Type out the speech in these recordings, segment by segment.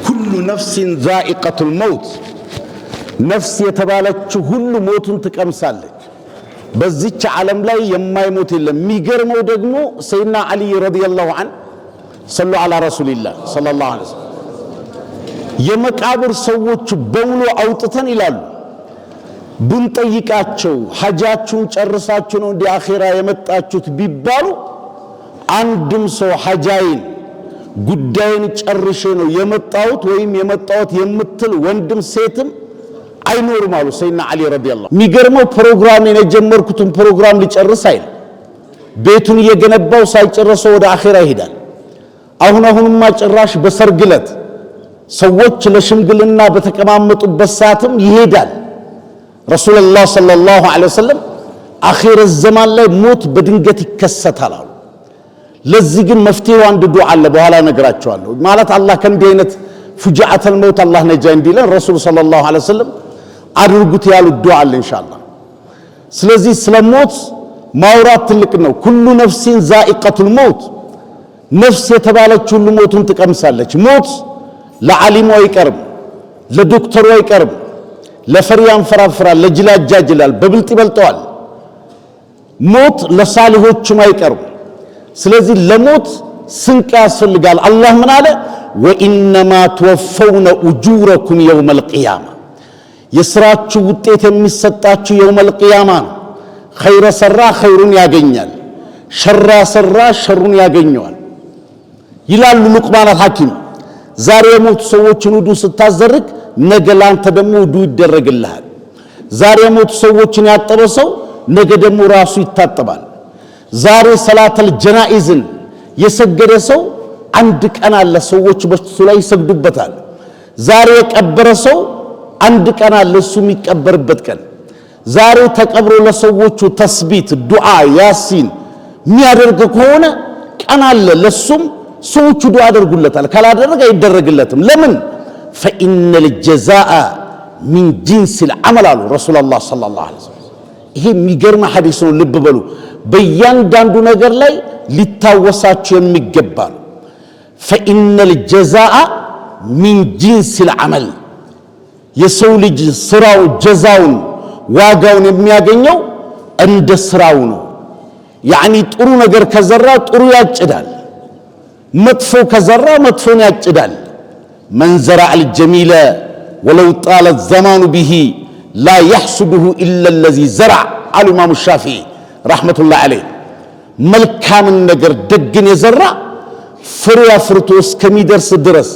ኩሉ ነፍሲን ዛኢቀቱል መውት ነፍስ የተባለችው ሁሉ ሞቱን ትቀምሳለች። በዚች ዓለም ላይ የማይሞት የለም። የሚገርመው ደግሞ ሰይድና ዓሊ ረዲየላሁ ዐንሁ ሰሉ ዐላ ረሱሊላህ ሰለላሁ ዐለይሂ ወሰለም የመቃብር ሰዎች በሙሉ አውጥተን ይላሉ ብንጠይቃቸው ሐጃችሁን ጨርሳችሁ ነው እንደ አኺራ የመጣችሁት ቢባሉ አንድም ሰው ሐጃይን ጉዳይን ጨርሼ ነው የመጣሁት ወይም የመጣሁት የምትል ወንድም ሴትም አይኖርም አሉ ሰይድና ዓሊ ረዲየላሁ። የሚገርመው ፕሮግራሜን የጀመርኩትን ፕሮግራም ሊጨርስ አይል ቤቱን እየገነባው ሳይጨርሰው ወደ አኺራ ይሄዳል። አሁንማ ጭራሽ በሰርግ ዕለት ሰዎች ለሽምግልና በተቀማመጡበት ሰዓትም ይሄዳል። ረሱላህ ሰለላሁ ዐለይሂ ወሰለም አኺር ዘማን ላይ ሞት በድንገት ይከሰታል አሉ። ለዚህ ግን መፍትሄው አንድ ዱዓ አለ፣ በኋላ እነግራቸዋለሁ። ማለት አላህ ከእንዲህ አይነት ፉጃአተል መውት አላህ ነጃ እንዲለን ረሱል ሰለላሁ ዐለይሂ ወሰለም አድርጉት ያሉት ዱዓ አለ ኢንሻአላህ። ስለዚህ ስለ ሞት ማውራት ትልቅ ነው። ኩሉ ነፍሲን ዛኢቀቱል መውት ነፍስ የተባለች ሁሉ ሞቱን ትቀምሳለች። ሞት ለዓሊሙ አይቀርም፣ ለዶክተሩ አይቀርም፣ ለፈሪ ያንፈራፍራል፣ ለጅል ያጃጅላል፣ በብልጥ ይበልጠዋል። ሞት ለሳሊሆችም አይቀርም። ስለዚህ ለሞት ስንቅ ያስፈልጋል። አላህ ምን አለ? ወኢነማ ትወፈውነ ኡጁረኩም የውመል ቂያማ የሥራችሁ ውጤት የሚሰጣችሁ የውመል ቂያማ ነው። ኸይረ ሰራ ኸይሩን ያገኛል፣ ሸራ ሰራ ሸሩን ያገኘዋል ይላሉ ሉቅማን አልሐኪም። ዛሬ የሞቱ ሰዎችን ውዱ ስታዘርግ ነገ ላንተ ደግሞ ውዱ ይደረግልሃል። ዛሬ የሞቱ ሰዎችን ያጠበ ሰው ነገ ደግሞ ራሱ ይታጠባል። ዛሬ ሰላተል ጀናኢዝን የሰገደ ሰው አንድ ቀን አለ ሰዎች በሱ ላይ ይሰግዱበታል። ዛሬ የቀበረ ሰው አንድ ቀን አለ እሱ የሚቀበርበት ቀን። ዛሬ ተቀብሮ ለሰዎቹ ተስቢት፣ ዱዓ፣ ያሲን የሚያደርግ ከሆነ ቀን አለ ለሱም ሰዎቹ ዱዓ ያደርጉለታል። ካላደረገ አይደረግለትም። ለምን? ፈኢነል ጀዛአ ሚን ጂንሲል ዐመል አሉ ረሱላህ ሰለላሁ ዐለይሂ ወሰለም። ይሄ የሚገርም ሐዲስ ነው። ልብ በሉ። በእያንዳንዱ ነገር ላይ ሊታወሳቸው የሚገባ ነው። ፈኢነል ጀዛአ ሚን ጂንሲል ዐመል የሰው ልጅ ስራው ጀዛውን ዋጋውን የሚያገኘው እንደ ስራው ነው። ያኒ ጥሩ ነገር ከዘራ ጥሩ ያጭዳል፣ መጥፎ ከዘራ መጥፎን ያጭዳል። መን ዘረዐል ጀሚለ ወለው ጣለ ዘማኑ ቢሂ ላ የሕሱዱሁ ኢላ ለዚ ዘረዐ አሉ ኢማሙ ሻፊዒ ረሕመቱላህ ዐለይህ። መልካምን ነገር ደግን የዘራ ፍሬ አፍርቶ እስከሚደርስ ድረስ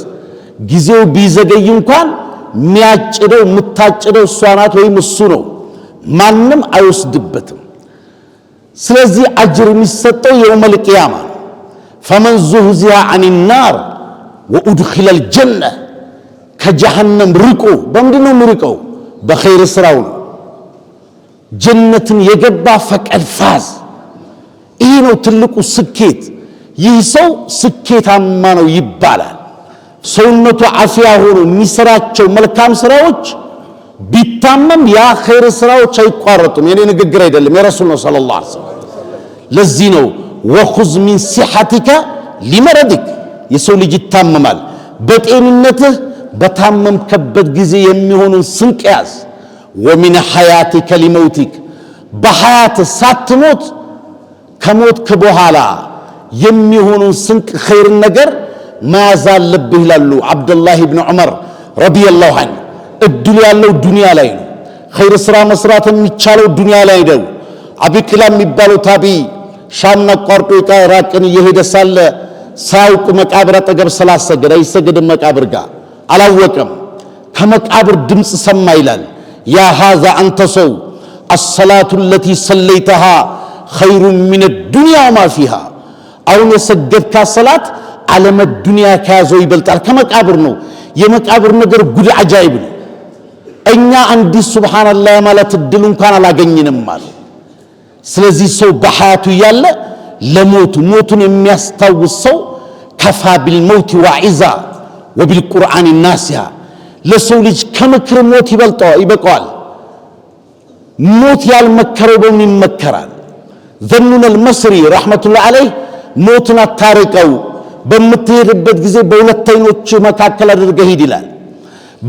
ጊዜው ቢዘገይ እንኳን የሚያጭደው የምታጭደው እሷ ናት ወይም እሱ ነው። ማንም አይወስድበትም። ስለዚህ አጅር የሚሰጠው የውመል ቂያማ ነው። ፈመን ዙህዚሃ ዐኒ ናር ወኡድኺለል ጀነ ከጀሃነም ርቆ በምንድን ነው የሚርቀው? በኸይር ስራው ነው። ጀነትን የገባ ፈቀድ ፋዝ። ይህ ነው ትልቁ ስኬት። ይህ ሰው ስኬታማ ነው ይባላል። ሰውነቱ አፊያ ሆኖ የሚሰራቸው መልካም ስራዎች ቢታመም ያ ኸይር ስራዎች አይቋረጡም። የኔ ንግግር አይደለም፣ የረሱል ነው ሰለላሁ ዐለይሂ ወሰለም። ለዚህ ነው ወኹዝ ሚን ሲሐቲከ ሊመረዲክ የሰው ልጅ ይታመማል። በጤንነትህ በታመምከበት ጊዜ የሚሆኑን ስንቅ ያዝ። ወሚን ሐያቲከ ሊመውቲክ በሐያት ሳትሞት ከሞትክ በኋላ የሚሆኑን ስንቅ ኸይር ነገር መያዝ አለብህ ይላሉ አብዱላህ ብን ዑመር ረዲየላሁ ዐንሁ። እድሉ ያለው ዱንያ ላይ ነው። ኸይር ስራ መስራት የሚቻለው ዱንያ ላይ ነው። አቢቅላ የሚባለው ታቢዒ ሻምን አቋርጦ ኢራቅን እየሄደ ሳለ ሳያውቅ መቃብር አጠገብ ስላሰገደ አይሰገድም መቃብር ጋር አላወቀም። ከመቃብር ድምፅ ሰማ ይላል ያ ሃዛ አንተ ሰው አሰላቱ ለቲ ሰለይተሃ ኸይሩ ሚነ ዱንያ ወማ ፊሃ አሁን የሰገድካት ሰላት ዓለመ ዱንያ ከያዘው ይበልጣል። ከመቃብር ነው። የመቃብር ነገር ጉድ አጃይብ ነው። እኛ አንዲት ሱብሃንአላህ ማለት እድል እንኳን አላገኝንም ማለት። ስለዚህ ሰው በሐያቱ እያለ ሞቱን የሚያስታውስ ሰው ከፋ ቢልመውት ዋዒዛ ወቢልቁርአን ናሲያ ለሰው ልጅ ከምክር ሞት ይበቃዋል። ሞት ያልመከረው በምን ይመከራል? ዘኑነል መስሪ ረሕመቱላህ ዐለይህ ሞትን አታርቀው በምትሄድበት ጊዜ በሁለት አይኖች መካከል አድርገህ ሂድ ይላል።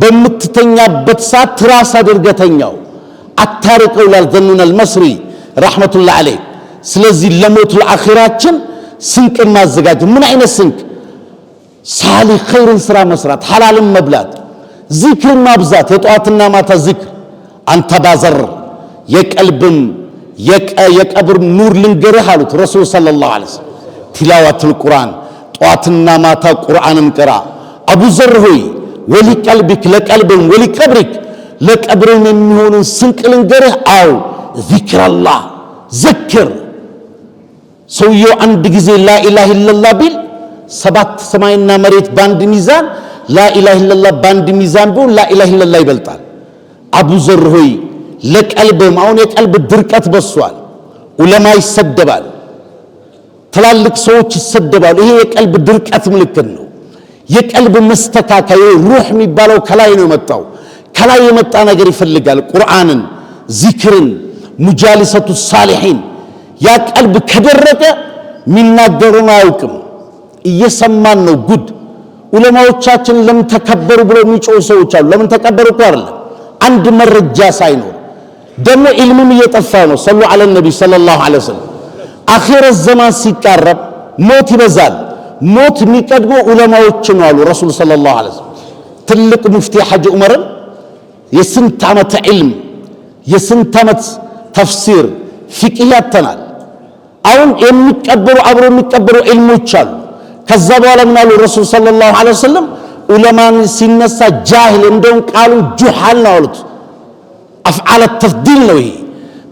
በምትተኛበት ሰዓት ትራስ አድርገህ ተኛው አታርቀው ይላል ዘኑን አልመስሪ ረሕመቱላህ ዐለይህ። ስለዚህ ለሞት ለአኺራችን ስንቅ ማዘጋጀት። ምን አይነት ስንቅ? ሳሊህ ኸይርን ስራ መስራት፣ ሐላልን መብላት፣ ዚክር ማብዛት፣ የጧትና ማታ ዚክር። አንተ ባዘር የቀልብም የቀብር ኑር ልንገርህ አሉት ረሱል ሰለላሁ ዐለይሂ ወሰለም። ቲላዋቱል ቁርአን ጧትና ማታ ቁርአንን ቅራ። አቡ ዘር ሆይ ወሊቀልቢክ ለቀልብም ወሊቀብሪክ ለቀብርም የሚሆንን ስንቅ ልንገርህ። አው ዚክረላህ ዘክር። ሰውየው አንድ ጊዜ ላኢላሃ ኢለላህ ቢል 7 ሰማይና መሬት ባንድ ሚዛን፣ ላኢላሃ ኢለላህ ባንድ ሚዛን ቢሆን ላኢላሃ ኢለላህ ይበልጣል። አቡ ዘር ሆይ ለቀልብም፣ አሁን የቀልብ ድርቀት በሷል። ዑለማ ይሰደባል፣ ትላልቅ ሰዎች ይሰደባሉ። ይሄ የቀልብ ድርቀት ምልክት ነው። የቀልብ መስተካከል ሩህ የሚባለው ከላይ ነው የመጣው። ከላይ የመጣ ነገር ይፈልጋል። ቁርአንን፣ ዚክርን፣ ሙጃሊሰቱ ሳሊሒን። ያ ቀልብ ከደረቀ የሚናገሩን አያውቅም። እየሰማን ነው ጉድ። ዑለማዎቻችን ለምን ተከበሩ ብለው የሚጮሁ ሰዎች አሉ። ለምን ተከበሩ እኮ አይደለም አንድ መረጃ ሳይኖር። ደግሞ ኢልምም እየጠፋ ነው። ሰሉ ዐለ ነቢ ሰለላሁ ዐለይሂ ወሰለም። አኺረት ዘማን ሲቃረብ ሞት ይበዛል። ሞት የሚቀድመው ዑለማዎች ነው አሉ ረሱል ሰለላሁ ዐለይሂ ወሰለም። ትልቅ ሙፍቲ ሐጂ ዑመርን የስንት ዓመት ዒልም የስንት ዓመት ተፍሲር ፊቅህ ያተናል። አሁን የሚቀበሩ አብሮ የሚቀበሩ ዒልሞች አሉ። ከዛ በኋላ ምን አሉ ረሱል ሰለላሁ ዐለይሂ ወሰለም? ዑለማን ሲነሳ ጃሂል እንደውም ቃሉን ጁሃል ነው አሉት። አፍዓለ ተፍዲል ነው ይሄ።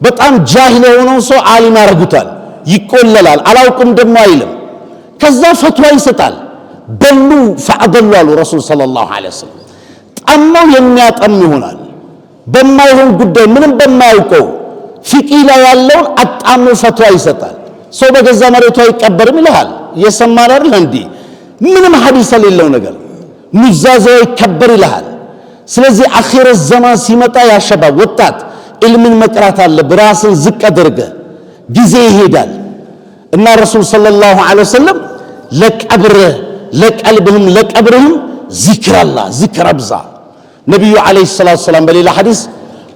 በጣም ጃሂል የሆነው ሰው ዓሊም ያረጉታል፣ ይቆለላል፣ አላውቅም ደግሞ አይልም። ከዛ ፈትዋ ይሰጣል። በሉ ፈአደሉ አሉ ረሱል ሰለላሁ ዐለይሂ ወሰለም። ጠማው የሚያጠም ይሆናል በማይሆን ጉዳይ ምንም በማያውቀው ፊቅህ ላይ ያለውን አጣሙ ፈትዋ ይሰጣል። ሰው በገዛ መሬቱ አይቀበርም ይልሃል። እየሰማን አይደል እንዴ? ምንም ሐዲስ የሌለው ነገር ሙዛዛው ይከበር ይልሃል። ስለዚህ አኺረት ዘማን ሲመጣ ያሸባብ ወጣት ኢልምን መቅራት አለብህ። ራስን ዝቅ አድርገህ ጊዜ ይሄዳል እና ረሱል ሰለላሁ ዐለይሂ ወሰለም ለቀብርህ ለቀልብህም ለቀብርህም ዚክረላህ ዚክር አብዛ። ነቢዩ ዐለይሂ ሰላቱ ወሰላም በሌላ ሐዲስ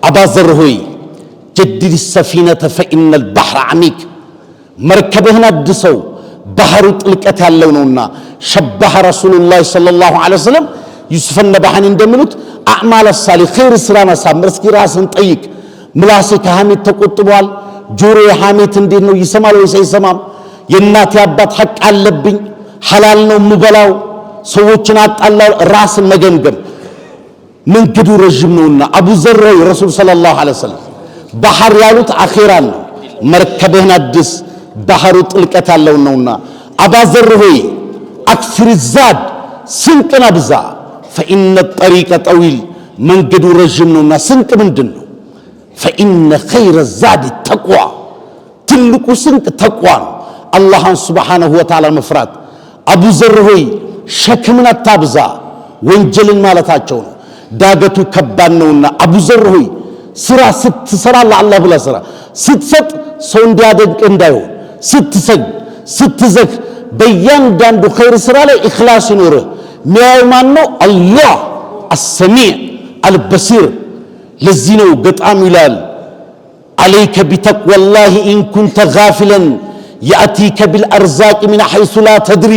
አባዘር ሆይ ጀድድ ሰፊነተ ፈኢነል ባህረ ዐሚቅ፣ መርከብህን አድሰው ባህሩ ጥልቀት ያለው ነውና። ሸባህ ረሱሉላህ ሰለላሁ ዐለይሂ ወሰለም ዩሱፍ ነባህን እንደሚሉት አዕማለ ሳሊህ ኸይር ስራ ማሳመር። እስኪ ራስን ጠይቅ። ምላሴ ከሐሜት ተቆጥቧል? ጆሮ የሐሜት እንዴት ነው ይሰማል ወይስ አይሰማም? የእናት አባት ሐቅ አለብኝ? ሐላል ነው የምበላው? ሰዎችን አጣላው? ራስን መገምገም። መንገዱ ረጅም ነውና አቡ ዘር ረሱል ሰለላሁ ዐለይሂ ወሰለም ባህር ያሉት አኺራን ነው። መርከብህን አድስ ባህሩ ጥልቀት ያለው ነውና። አባ ዘር ሆይ አክስር ዛድ ስንቅን አብዛ። ፈኢነ ጠሪቀ ጠዊል መንገዱ ረጅም ነውና። ስንቅ ምንድን ነው? ፈኢነ ኸይረ ዛድ ተቅዋ፣ ትልቁ ስንቅ ተቅዋ ነው። አላህን ሱብሓነሁ ወተዓላ መፍራት። አቡ ዘር ሆይ ሸክምን አታብዛ። ወንጀልን ማለታቸው ነው። ዳገቱ ከባድ ነውና አቡ ዘር ሆይ ስራ ስትሰራ ለአላህ ብላ ስራ። ስትሰጥ ሰው እንዲያደንቅ እንዳይሆን፣ ስትሰግ ስትዘግ በእያንዳንዱ ኸይር ስራ ላይ ኢኽላስ ይኖርህ። ሚያየው ማን ነው? አላህ አሰሚዕ አልበሲር። ለዚህ ነው ገጣም ይላል አለይከ ቢተቅዋላሂ ኢን ኩንተ ጋፊለን የአቲከ ቢልአርዛቅ ሚን ሐይሱ ላ ተድሪ።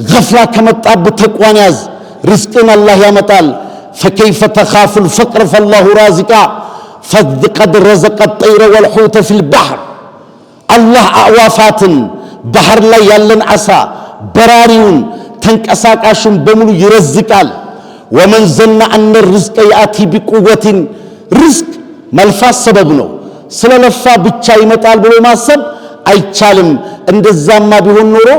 ገፍላ ከመጣብህ ተቅዋን ያዝ፣ ርዝቅን አላህ ያመጣል። ፈከይፈ ተኻፉ ልፈቅር ፈላሁ ራዚቃ ፈቀድ ረዘቀ ጠይረ ወልሑተ ፊል ባሕር። አላህ አዕዋፋትን ባህር ላይ ያለን ዓሳ በራሪውን ተንቀሳቃሹን በሙሉ ይረዝቃል። ወመን ዘነ አነ ርዝቀ የአቲ ቢቁወትን፣ ርዝቅ መልፋት ሰበብ ነው። ስለለፋ ብቻ ይመጣል ብሎ ማሰብ አይቻልም። እንደዛማ ቢሆን ኖሮ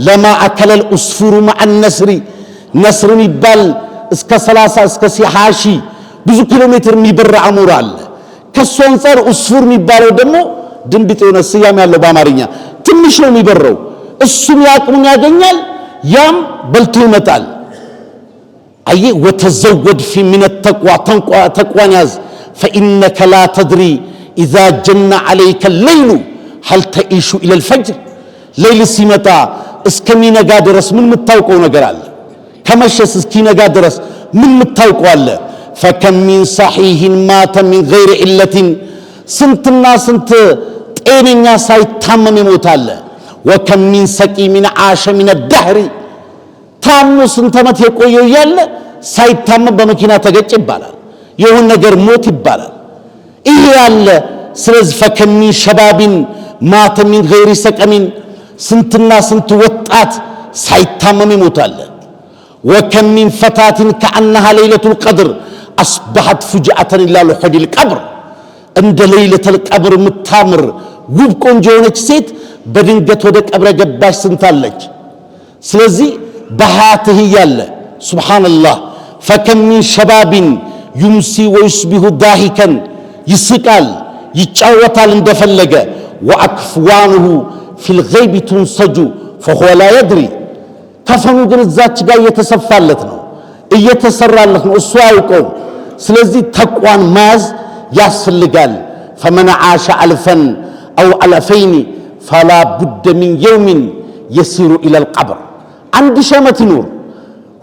ለማ አከለል ኡስፉሩ ማዕ ነስሪ፣ ነስር የሚባል እስከ 30 እስከ 20 ብዙ ኪሎ ሜትር የሚበራ አሞራ አለ። ከሱ አንፃር ኡስፉር የሚባለው ደግሞ ድንቢጥ የሆነ ስያሜ ያለው በአማርኛ ትንሽ ነው የሚበረው። እሱም ያቅሙን ያገኛል፣ ያም በልቶ ይመጣል። አይ ወተዘወድ ፊ ሚነ ተቅዋ፣ ተቅዋን ያዝ። ፈኢነከ ላ ተድሪ ኢዛ ጀነ ዐለይከ ሌይሉ ሀል ተኢሹ ኢለል ፈጅር። ሌይል ሲመጣ እስከሚነጋ ድረስ ምን ምታውቀው ነገር አለ ከመሸስ እስኪነጋ ድረስ ምን ምታውቀው አለ فكم من صحيح مات من غير علة ስንትና ስንት ጤነኛ ሳይታመም ይሞታል وكم من سقيم عاش من الدهر ታሙ ስንት ዓመት የቆየው ያለ ሳይታመም በመኪና ተገጭ ይባላል የሆነ ነገር ሞት ይባላል ይሄ ያለ ስለዚህ فكم من شباب مات من غير سقم ስንትና ስንት ወጣት ሳይታመም ይሞታል وكم من فتاة كأنها ليلة القدر أصبحت فجأة إلى لحد القبر عند ليلة القبر متامر ውብ ቆንጆ የሆነች ሴት በድንገት ወደ ቀብረ ገባሽ ስንታለች ስለዚህ በሐያትህ ያለ ሱብሃንአላህ فكم من شباب يمسي ويصبح ضاحكا ይስቃል ይጫወታል እንደፈለገ وأكفوانه في الغيب تنسج فهو لا يدري ከፈኑ ግን እዛች ጋር እየተሰፋለት ነው እየተሰራለት ነው እሱ አውቀው ስለዚህ ተቋን ማዝ ያስፈልጋል فمن عاش ألفا أو ألفين فلا بد من يوم يسير إلى القبر عند شامة نور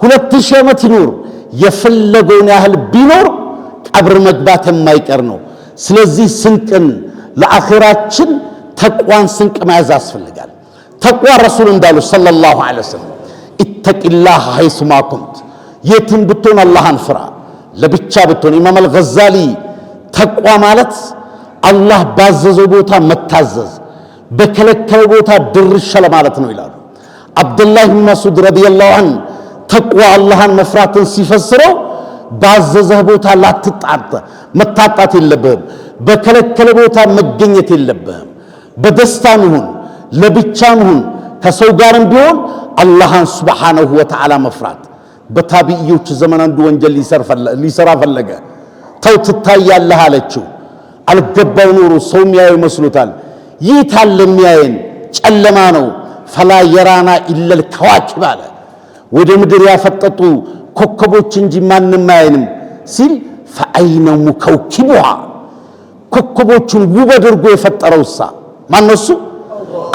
ሁለት ሸመት ይኖር የፈለገውን ያህል ቢኖር ቀብር መግባት የማይቀር ነው ስለዚህ ስንቅን ለአኺራችን ተቋን ስንቅ መያዝ ያስፈልጋል ተቋ ረሱል እንዳሉ ሰለላሁ ዐለይሂ ወሰለም ኢተቂላህ ሐይሱማ ኩንት የትም ብትሆን አላህን ፍራ ለብቻ ብትሆን ኢማም አልገዛሊ ተቋ ማለት አላህ ባዘዘው ቦታ መታዘዝ በከለከለው ቦታ ድርሽ ለማለት ነው ይላሉ አብዱላህ ኢብኑ መስዑድ ረዲየላሁ ዐንሁ ተቋ አላህን መፍራትን ሲፈስረው ባዘዘህ ቦታ ላትጣጣ መታጣት የለብህም በከለከለ ቦታ መገኘት የለብህም በደስታም ይሁን ለብቻም ይሁን ከሰው ጋርም ቢሆን አላህን ሱብሓነሁ ወተዓላ መፍራት በታቢዮች ዘመን አንዱ ወንጀል ሊሰራ ፈለገ ተው ትታያለህ አለችው አልገባው ኑሩ ሰው የሚያየው መስሎታል ይታል የሚያየን ጨለማ ነው ፈላ የራና ኢለል ከዋኪብ አለ ወደ ምድር ያፈጠጡ ኮከቦች እንጂ ማንንም አያየንም ሲል ፈአይነ ሙከውኪቡሃ ኮከቦቹን ውብ አድርጎ የፈጠረውሳ ማነሱ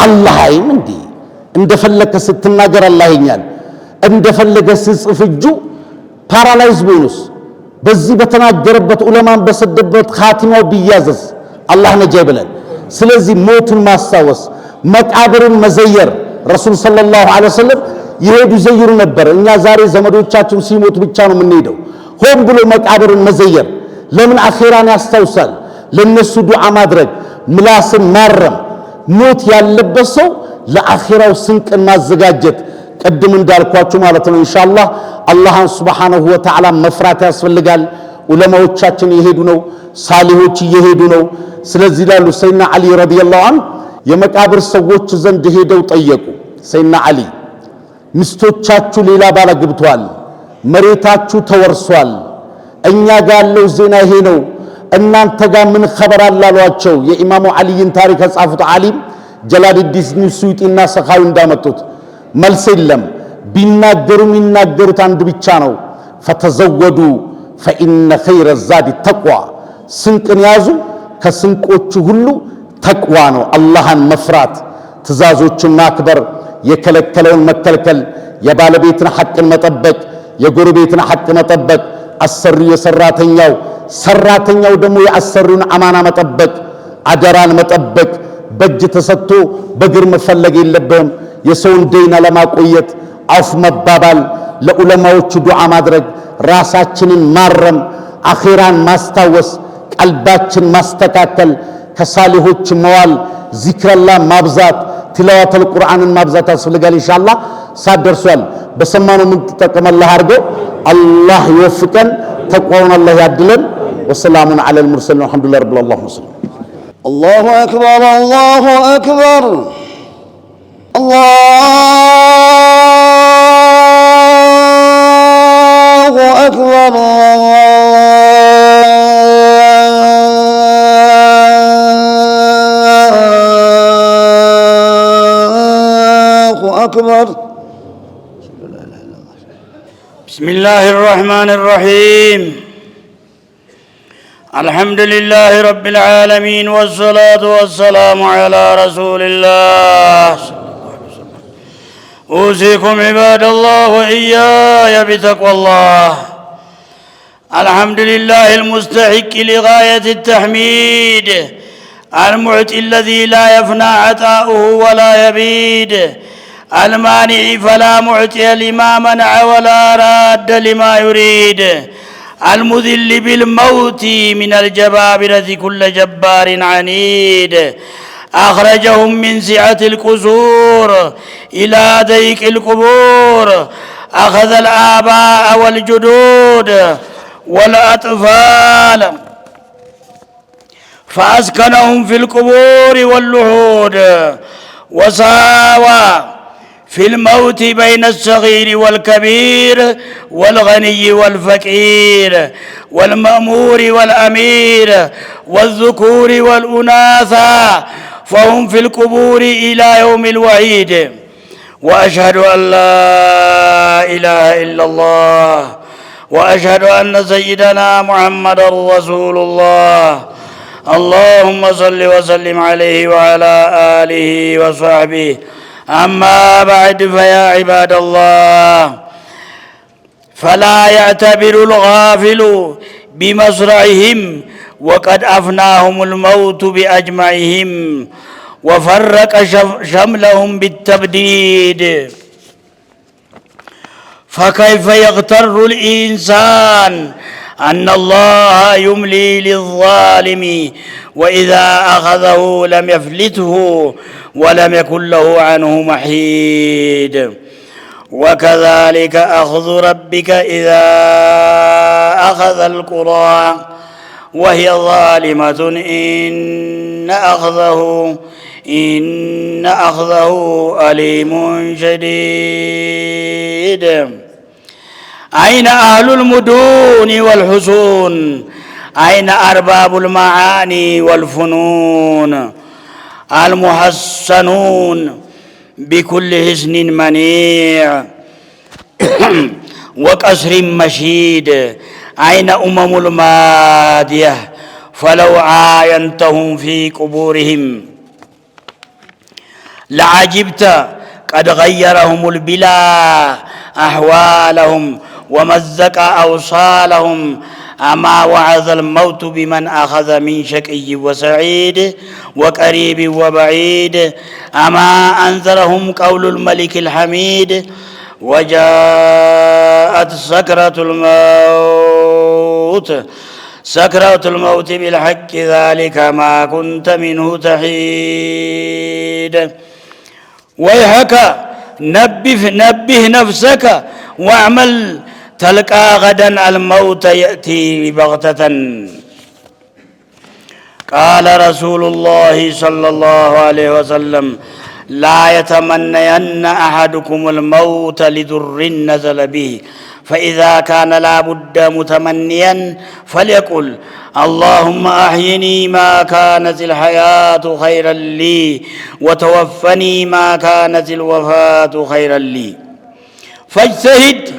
አላህ አይም እንዴ እንደፈለከ ስትናገር አላህ ይኛል እንደፈለገ ሲጽፍ እጁ ፓራላይዝ ቢሆንስ በዚህ በተናገረበት ዑለማን በሰደበት ኻቲማው ቢያዘዝ አላህ ነጃ ይበለን ስለዚህ ሞቱን ማስታወስ መቃብርን መዘየር ረሱል ሰለላሁ ዐለይሂ ወሰለም ይሄዱ ዘይሩ ነበር እኛ ዛሬ ዘመዶቻችን ሲሞት ብቻ ነው የምንሄደው ሆን ብሎ መቃብርን መዘየር ለምን አኺራን ያስታውሳል ለነሱ ዱዓ ማድረግ ምላስን ማረም ሞት ያለበት ሰው ለአኺራው ስንቅን ማዘጋጀት ቀድም እንዳልኳችሁ ማለት ነው ኢንሻአላህ አላህን ሱብሓነሁ ወተዓላ መፍራት ያስፈልጋል ዑለማዎቻችን ይሄዱ ነው ሳሊሆች ይሄዱ ነው ስለዚህ ላሉ ሰይና አሊ ረዲየላሁ ዐንሁ የመቃብር ሰዎች ዘንድ ሄደው ጠየቁ ሰይና አሊ ሚስቶቻችሁ ሌላ ባለ ግብቷል መሬታችሁ ተወርሷል እኛ ጋር ያለው ዜና ይሄ ነው እናንተ ጋር ምን خبر አላሏቸው የኢማሙ አሊን ታሪክ ጻፉት ዓሊም ጀላልዲን ሱዩጢና ሰኻዊ እንዳመጡት መልስ የለም ቢናገሩም ይናገሩት አንድ ብቻ ነው ፈተዘወዱ فإن خير الزاد التقوى ስንቅን ያዙ ከስንቆቹ ሁሉ ተቅዋ ነው አላህን መፍራት ትእዛዞችን ማክበር የከለከለውን መከልከል የባለቤትን ሐቅን መጠበቅ የጎረቤትን ሐቅ መጠበቅ አሰሪው ሰራተኛው ደግሞ የአሰሪውን አማና መጠበቅ አደራን መጠበቅ በእጅ ተሰጥቶ በግር መፈለግ የለበም የሰውን ደይና ለማቆየት አፍ መባባል ለዑለማዎቹ ዱዓ ማድረግ ራሳችንን ማረም አኺራን ማስታወስ ቀልባችን ማስተካከል ከሳሊሆች መዋል ዚክረላህ ማብዛት تلاوة القرآن المابزات أصفلقال إن شاء الله صادر سؤال بسمانه من تتقم الله عرقه الله يوفقا تقوون الله يعدلن والسلام على المرسلين والحمد لله رب اللهم وسلم الله أكبر الله أكبر الله أكبر أكبر بسم الله الرحمن الرحيم الحمد لله رب العالمين والصلاة والسلام على رسول الله أوصيكم عباد الله وإياي بتقوى الله. الحمد لله المستحق لغاية التحميد، المعطي الذي لا يفنى عطاؤه ولا يبيد، المانع فلا معطي لما منع ولا راد لما يريد، المذل بالموت من الجبابرة كل جبار عنيد، أخرجهم من سعة القصور إلى ضيق القبور، أخذ الآباء والجدود والأطفال فأسكنهم في القبور واللحود، وساوى في الموت بين الصغير والكبير والغني والفقير والمأمور والأمير والذكور والأناثى، فهم في القبور إلى يوم الوعيد. وأشهد أن لا إله إلا الله، وأشهد أن سيدنا محمد رسول الله. اللهم صل وسلم عليه وعلى آله وصحبه. أما بعد، فيا عباد الله، فلا يعتبر الغافل بمصرعهم وقد أفناهم الموت بأجمعهم وفرق شملهم بالتبديد. فكيف يغتر الإنسان أن الله يملي للظالم وإذا أخذه لم يفلته ولم يكن له عنه محيد. وكذلك أخذ ربك إذا أخذ القرى وهي ظالمة إن أخذه أليم شديد. أين أهل المدن والحصون؟ أين أرباب المعاني والفنون المحسنون بكل حسن منيع وقصر مشيد؟ أين أمم المادية؟ فلو عاينتهم في قبورهم لعجبت، قد غيرهم البلا أحوالهم ومزق أوصالهم. أما وعظ الموت بمن أخذ من شقي وسعيد وقريب وبعيد. أما أنذرهم قول الملك الحميد وجاءت سكرة الموت بالحق ذلك ما كنت منه تحيد. ويحك نبه نفسك واعمل تلقى غدا الموت يأتي بغتة. قال رسول الله صلى الله عليه وسلم لا يتمنين أحدكم الموت لضر نزل به، فإذا كان لا بد متمنيا فليقل اللهم أحيني ما كانت الحياة خيرا لي وتوفني ما كانت الوفاة خيرا لي. فاجتهد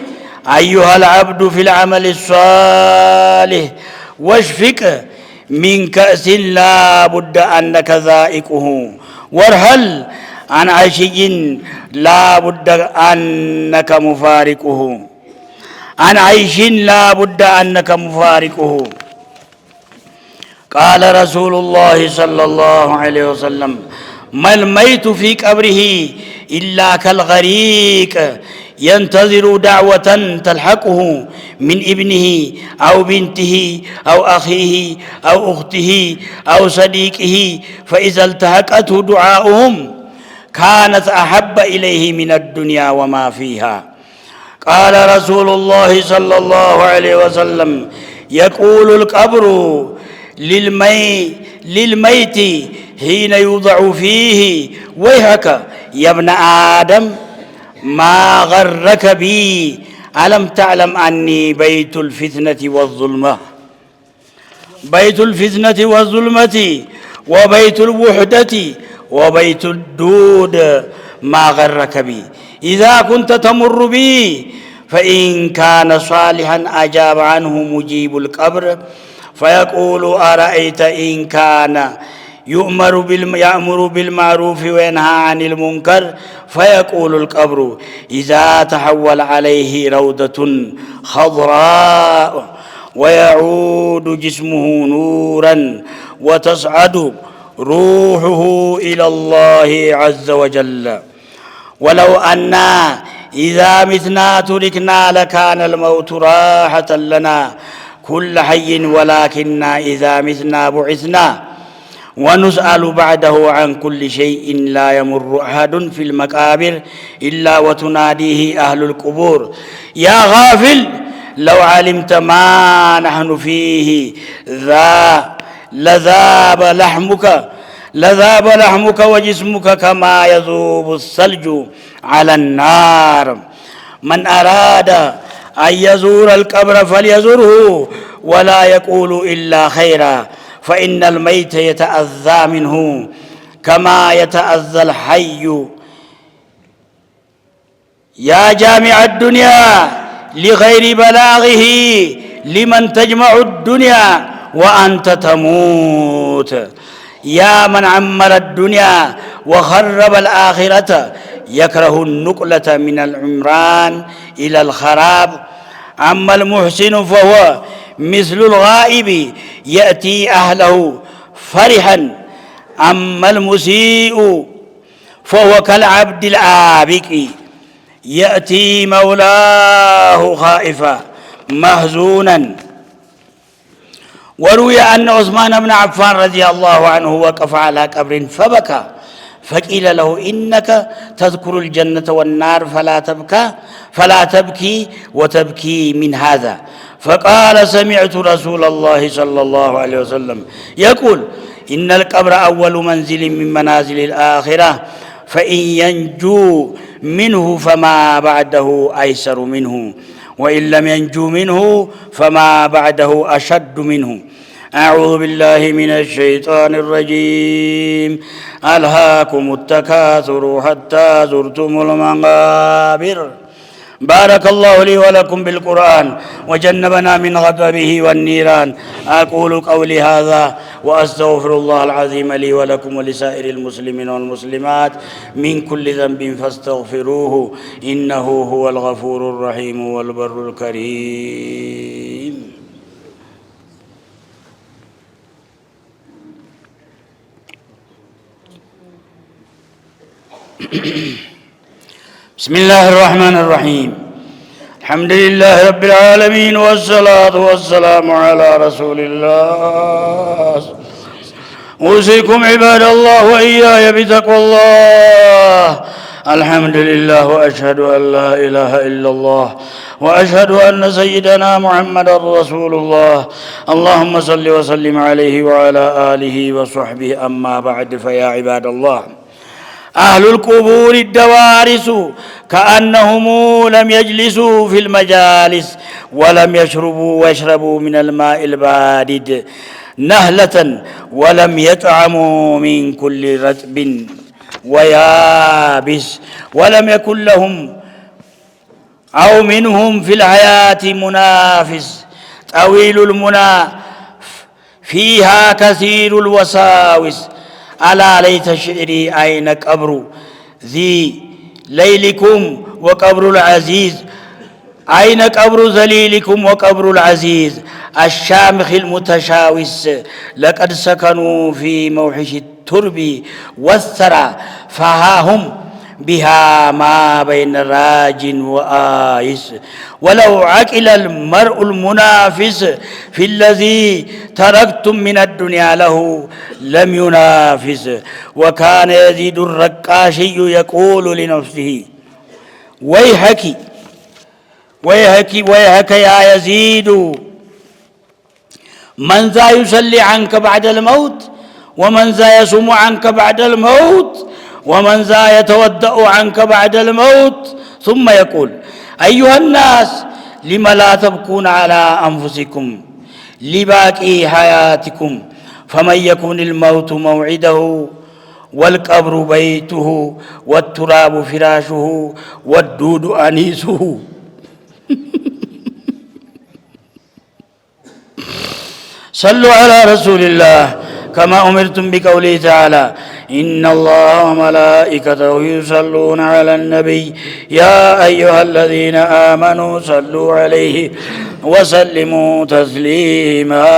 أيها العبد في العمل الصالح واشفق من كأس لا بد أنك ذائقه، وارحل عن عشي لا بد أنك مفارقه، عن عيش لا بد أنك مفارقه. قال رسول الله صلى الله عليه وسلم ما الميت في قبره إلا كالغريق ينتظر دعوة تلحقه من ابنه أو بنته أو أخيه أو أخته أو صديقه، فإذا التحقته دعاؤهم كانت أحب إليه من الدنيا وما فيها. قال رسول الله صلى الله عليه وسلم يقول القبر للميت حين يوضع فيه ويحك يا ابن آدم ما غرك بي، ألم تعلم أني بيت الفتنة والظلمة وبيت الوحدة وبيت الدود، ما غرك بي إذا كنت تمر بي، فإن كان صالحا أجاب عنه مجيب القبر فيقول أرأيت إن كان يأمر بالمعروف وينهى عن المنكر، فيقول القبر إذا تحول عليه روضة خضراء ويعود جسمه نورا وتصعد روحه إلى الله عز وجل. ولو أنا إذا متنا تركنا لكان الموت راحة لنا كل حي، ولكننا إذا متنا بعثنا ونسأل بعده عن كل شيء. لا يمر أحد في المقابر إلا وتناديه أهل القبور يا غافل لو علمت ما نحن فيه لذاب لحمك وجسمك كما يذوب الثلج على النار. من أراد أن يزور القبر فليزره ولا يقول إلا خيرا، فإن الميت يتأذى منه كما يتأذى الحي. يا جامع الدنيا لغير بلاغه لمن تجمع الدنيا وأنت تموت. يا من عمر الدنيا وخرب الآخرة يكره النقلة من العمران إلى الخراب. أما المحسن فهو مثل الغائب يأتي أهله فرحا، أما المسيء فهو كالعبد العابق يأتي مولاه خائفا محزونا. وروي أن عثمان بن عفان رضي الله عنه وقف على قبر فبكى، فقيل له إنك تذكر الجنة والنار فلا تبكي وتبكي من هذا. فقال سمعت رسول الله صلى الله عليه وسلم يقول إن القبر أول منزل من منازل الآخرة، فإن ينجو منه فما بعده أيسر منه، وإن لم ينجو منه فما بعده أشد منه. أعوذ بالله من الشيطان الرجيم. ألهاكم التكاثر حتى زرتم المقابر. بارك الله لي ولكم بالقرآن وجنبنا من غضبه والنيران. أقول قولي هذا وأستغفر الله العظيم لي ولكم ولسائر المسلمين والمسلمات من كل ذنب فاستغفروه إنه هو الغفور الرحيم والبر الكريم. بسم الله الرحمن الرحيم. الحمد لله رب العالمين والصلاة والسلام على رسول الله. أوصيكم عباد الله وإياي بتقوى الله. الحمد لله وأشهد أن لا إله إلا الله وأشهد أن سيدنا محمد رسول الله. اللهم صل وسلم عليه وعلى آله وصحبه. أما بعد، فيا عباد الله، أهل القبور الدوارس كأنهم لم يجلسوا في المجالس ولم يشربوا من الماء البارد نهلة ولم يطعموا من كل رطب ويابس، ولم يكن لهم أو منهم في الحياة منافس. طويل المنى فيها كثير الوساوس. ألا ليت شعري أين قبر ذي ليلكم وقبر العزيز، أين قبر ذليلكم وقبر العزيز الشامخ المتشاوس. لقد سكنوا في موحش الترب والثرى، فها هم بها ما بين راج وآيس. ولو عقل المرء المنافس في الذي تركتم من الدنيا له لم ينافس. وكان يزيد الرقاشي يقول لنفسه ويحك يا يزيد، من ذا يصلي عنك بعد الموت، ومن ذا يصوم عنك بعد الموت، ومن ذا يتودأ عنك بعد الموت. ثم يقول أيها الناس لم لا تبكون على أنفسكم لباقي حياتكم، فمن يكون الموت موعده والقبر بيته والتراب فراشه والدود أنيسه. صلوا على رسول الله. كما أمرتم بقوله تعالى إن الله وملائكته يصلون على النبي يا أيها الذين آمنوا صلوا عليه وسلموا تسليما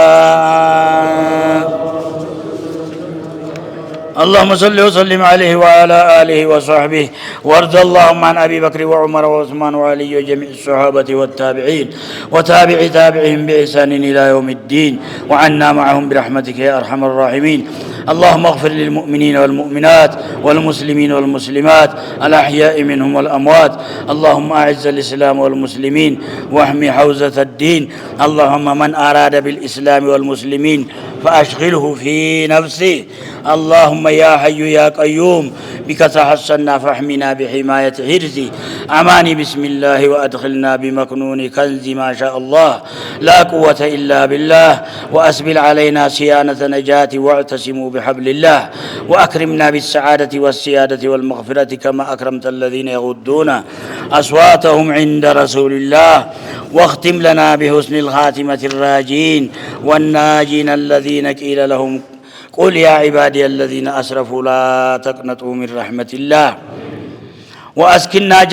اللهم صل وسلم عليه وعلى آله وصحبه وارض اللهم عن أبي بكر وعمر وعثمان وعلي وجميع الصحابة والتابعين وتابع تابعهم بإحسان إلى يوم الدين وعنا معهم برحمتك يا أرحم الراحمين اللهم اغفر للمؤمنين والمؤمنات والمسلمين والمسلمات الأحياء منهم والأموات اللهم أعز الإسلام والمسلمين واحمي حوزة الدين اللهم من أراد بالإسلام والمسلمين فأشغله في نفسه اللهم يا حي يا قيوم بك تحصنا فاحمنا بحماية حرزي أماني بسم الله وأدخلنا بمكنون كنز ما شاء الله لا قوة إلا بالله وأسبل علينا صيانة نجاة واعتصموا بحبل الله وأكرمنا بالسعادة والسيادة والمغفرة كما أكرمت الذين يغضون أصواتهم عند رسول الله واختم لنا بحسن الخاتمة الراجين والناجين الذين قيل لهم قل يا عبادي الذين أسرفوا لا تقنطوا من رحمة الله وأسكننا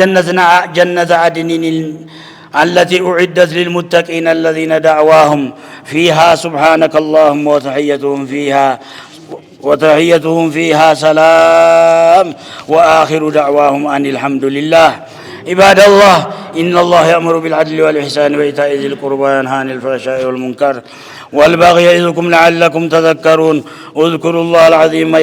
جنة عدن التي أعدت للمتقين الذين دعواهم فيها سبحانك اللهم وتحيتهم فيها سلام وآخر دعواهم أن الحمد لله عباد الله إن الله يأمر بالعدل والإحسان وإيتاء ذي القربى وينهى عن الفحشاء والمنكر والبغي يعظكم لعلكم تذكرون اذكروا الله العظيم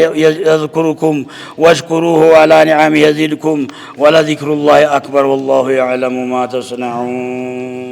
يذكركم واشكروه على نعمه يزدكم ولذكر الله أكبر والله يعلم ما تصنعون